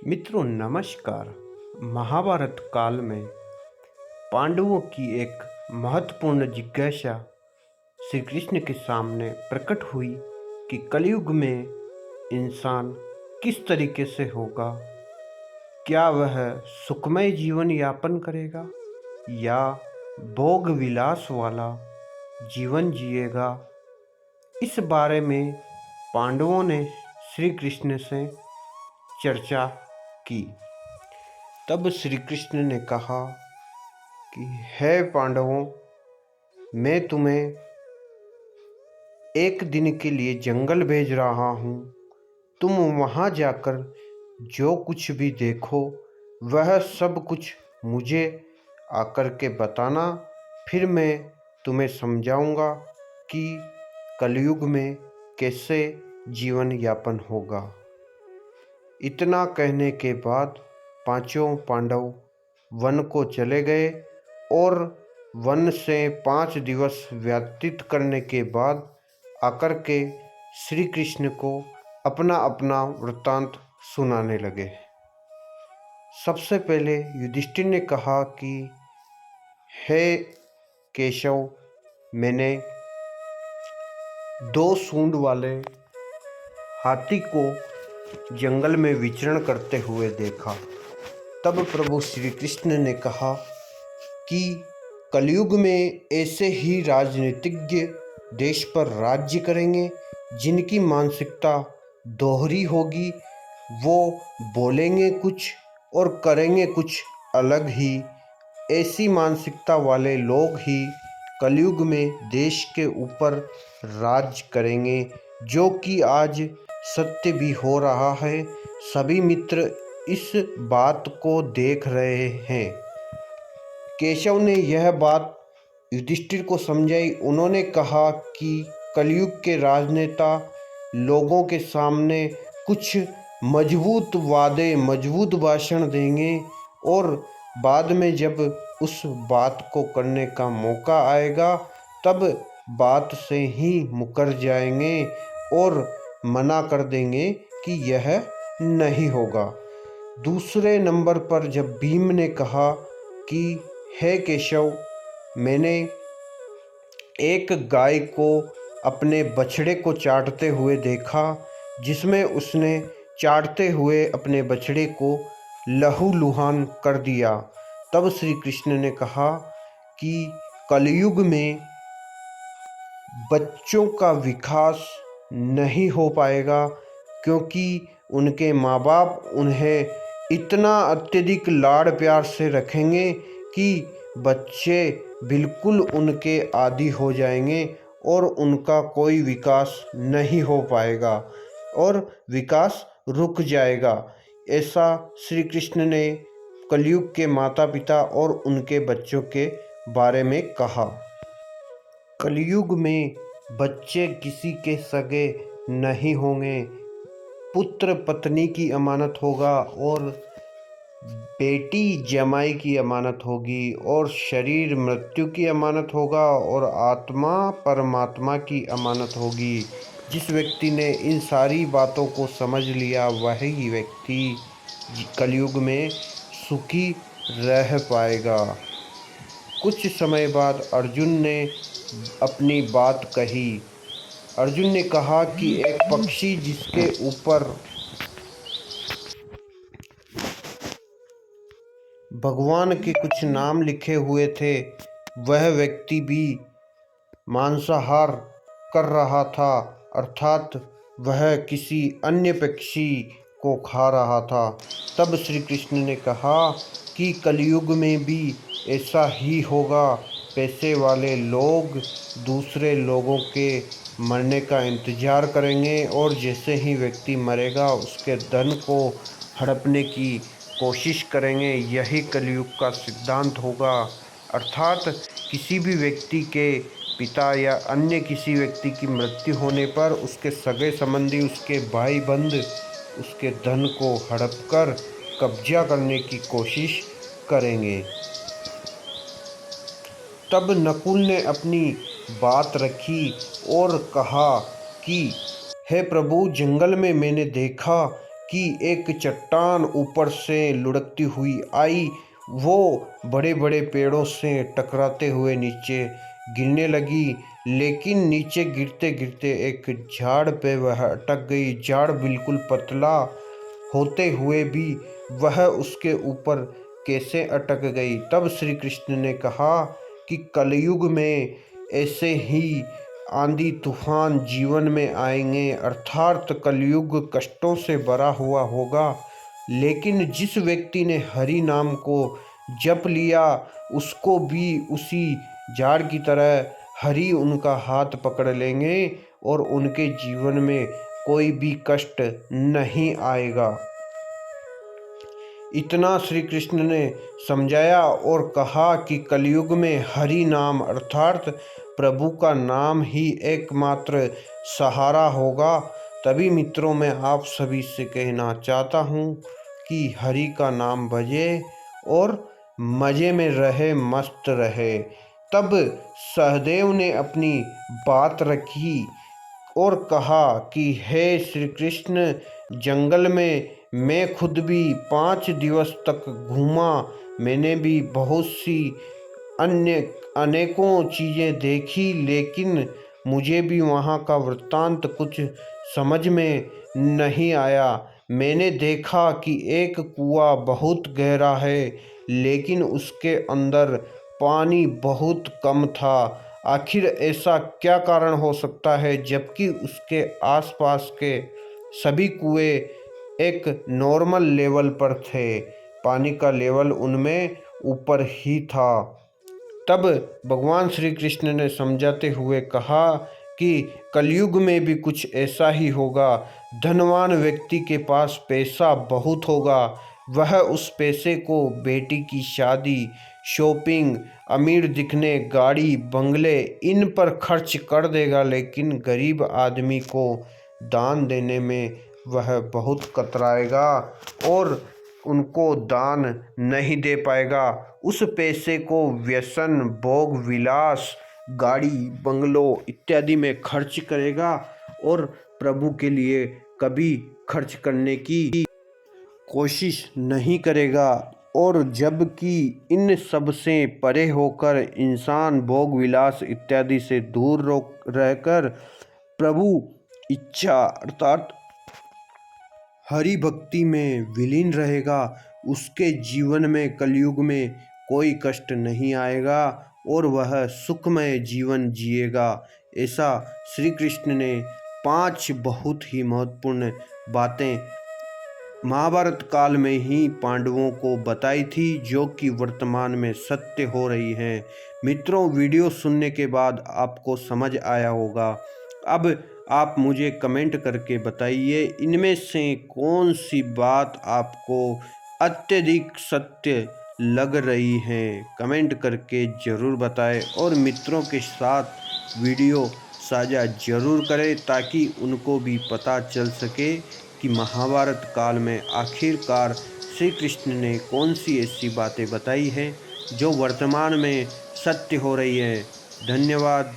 मित्रों नमस्कार। महाभारत काल में पांडवों की एक महत्वपूर्ण जिज्ञासा श्री कृष्ण के सामने प्रकट हुई कि कलयुग में इंसान किस तरीके से होगा। क्या वह सुखमय जीवन यापन करेगा या भोग विलास वाला जीवन जिएगा। इस बारे में पांडवों ने श्री कृष्ण से चर्चा की। तब श्री कृष्ण ने कहा कि हे पांडवों, मैं तुम्हें एक दिन के लिए जंगल भेज रहा हूँ। तुम वहाँ जाकर जो कुछ भी देखो वह सब कुछ मुझे आकर के बताना। फिर मैं तुम्हें समझाऊंगा कि कलयुग में कैसे जीवन यापन होगा। इतना कहने के बाद पांचों पांडव वन को चले गए और वन से 5 दिवस व्यतीत करने के बाद आकर के श्री कृष्ण को अपना अपना वृत्तांत सुनाने लगे। सबसे पहले युधिष्ठिर ने कहा कि हे केशव, मैंने 2 सूंड वाले हाथी को जंगल में विचरण करते हुए देखा। तब प्रभु श्री कृष्ण ने कहा कि कलयुग में ऐसे ही राजनीतिज्ञ देश पर राज्य करेंगे जिनकी मानसिकता दोहरी होगी। वो बोलेंगे कुछ और करेंगे कुछ अलग ही। ऐसी मानसिकता वाले लोग ही कलयुग में देश के ऊपर राज करेंगे, जो कि आज सत्य भी हो रहा है। सभी मित्र इस बात को देख रहे हैं। केशव ने यह बात युधिष्ठिर को समझाई। उन्होंने कहा कि कलयुग के राजनेता लोगों के सामने कुछ मजबूत वादे, मजबूत भाषण देंगे और बाद में जब उस बात को करने का मौका आएगा तब बात से ही मुकर जाएंगे और मना कर देंगे कि यह नहीं होगा। दूसरे नंबर पर जब भीम ने कहा कि हे केशव, मैंने एक गाय को अपने बछड़े को चाटते हुए देखा, जिसमें उसने चाटते हुए अपने बछड़े को लहूलुहान कर दिया। तब श्री कृष्ण ने कहा कि कलयुग में बच्चों का विकास नहीं हो पाएगा, क्योंकि उनके माँ बाप उन्हें इतना अत्यधिक लाड़ प्यार से रखेंगे कि बच्चे बिल्कुल उनके आदी हो जाएंगे और उनका कोई विकास नहीं हो पाएगा और विकास रुक जाएगा। ऐसा श्री कृष्ण ने कलयुग के माता पिता और उनके बच्चों के बारे में कहा। कलयुग में बच्चे किसी के सगे नहीं होंगे, पुत्र पत्नी की अमानत होगा और बेटी जमाई की अमानत होगी और शरीर मृत्यु की अमानत होगा और आत्मा परमात्मा की अमानत होगी। जिस व्यक्ति ने इन सारी बातों को समझ लिया वही व्यक्ति कलयुग में सुखी रह पाएगा। कुछ समय बाद अर्जुन ने अपनी बात कही। अर्जुन ने कहा कि एक पक्षी जिसके ऊपर भगवान के कुछ नाम लिखे हुए थे, वह व्यक्ति भी मांसाहार कर रहा था, अर्थात वह किसी अन्य पक्षी को खा रहा था। तब श्री कृष्ण ने कहा कि कलयुग में भी ऐसा ही होगा। पैसे वाले लोग दूसरे लोगों के मरने का इंतज़ार करेंगे और जैसे ही व्यक्ति मरेगा उसके धन को हड़पने की कोशिश करेंगे। यही कलयुग का सिद्धांत होगा। अर्थात किसी भी व्यक्ति के पिता या अन्य किसी व्यक्ति की मृत्यु होने पर उसके सगे संबंधी, उसके भाई बंद उसके धन को हड़पकर कब्जा करने की कोशिश करेंगे। तब नकुल ने अपनी बात रखी और कहा कि हे प्रभु, जंगल में मैंने देखा कि एक चट्टान ऊपर से लुढ़कती हुई आई। वो बड़े बड़े पेड़ों से टकराते हुए नीचे गिरने लगी, लेकिन नीचे गिरते गिरते एक झाड़ पे वह अटक गई। झाड़ बिल्कुल पतला होते हुए भी वह उसके ऊपर कैसे अटक गई। तब श्री कृष्ण ने कहा कि कलयुग में ऐसे ही आंधी तूफान जीवन में आएंगे, अर्थात कलयुग कष्टों से भरा हुआ होगा। लेकिन जिस व्यक्ति ने हरि नाम को जप लिया, उसको भी उसी झाड़ की तरह हरि उनका हाथ पकड़ लेंगे और उनके जीवन में कोई भी कष्ट नहीं आएगा। इतना श्री कृष्ण ने समझाया और कहा कि कलयुग में हरि नाम अर्थात प्रभु का नाम ही एकमात्र सहारा होगा। तभी मित्रों, मैं आप सभी से कहना चाहता हूँ कि हरि का नाम भजे और मज़े में रहे, मस्त रहे। तब सहदेव ने अपनी बात रखी और कहा कि हे श्री कृष्ण, जंगल में मैं खुद भी 5 दिवस तक घूमा। मैंने भी बहुत सी अन्य अनेकों चीज़ें देखी, लेकिन मुझे भी वहाँ का वृत्तांत कुछ समझ में नहीं आया। मैंने देखा कि एक कुआं बहुत गहरा है, लेकिन उसके अंदर पानी बहुत कम था। आखिर ऐसा क्या कारण हो सकता है, जबकि उसके आसपास के सभी कुएं एक नॉर्मल लेवल पर थे। पानी का लेवल उनमें ऊपर ही था। तब भगवान श्री कृष्ण ने समझाते हुए कहा कि कलयुग में भी कुछ ऐसा ही होगा। धनवान व्यक्ति के पास पैसा बहुत होगा, वह उस पैसे को बेटी की शादी, शॉपिंग, अमीर दिखने, गाड़ी, बंगले इन पर खर्च कर देगा, लेकिन गरीब आदमी को दान देने में वह बहुत कतराएगा और उनको दान नहीं दे पाएगा। उस पैसे को व्यसन, भोग विलास, गाड़ी, बंगलों इत्यादि में खर्च करेगा और प्रभु के लिए कभी खर्च करने की कोशिश नहीं करेगा। और जबकि इन सब से परे होकर इंसान भोग विलास इत्यादि से दूर रहकर प्रभु इच्छा अर्थात हरि भक्ति में विलीन रहेगा, उसके जीवन में कलयुग में कोई कष्ट नहीं आएगा और वह सुखमय जीवन जिएगा। ऐसा श्री कृष्ण ने 5 बहुत ही महत्वपूर्ण बातें महाभारत काल में ही पांडवों को बताई थी, जो कि वर्तमान में सत्य हो रही हैं। मित्रों, वीडियो सुनने के बाद आपको समझ आया होगा। अब आप मुझे कमेंट करके बताइए, इनमें से कौन सी बात आपको अत्यधिक सत्य लग रही है। कमेंट करके ज़रूर बताएं और मित्रों के साथ वीडियो साझा ज़रूर करें, ताकि उनको भी पता चल सके कि महाभारत काल में आखिरकार श्री कृष्ण ने कौन सी ऐसी बातें बताई हैं जो वर्तमान में सत्य हो रही है। धन्यवाद।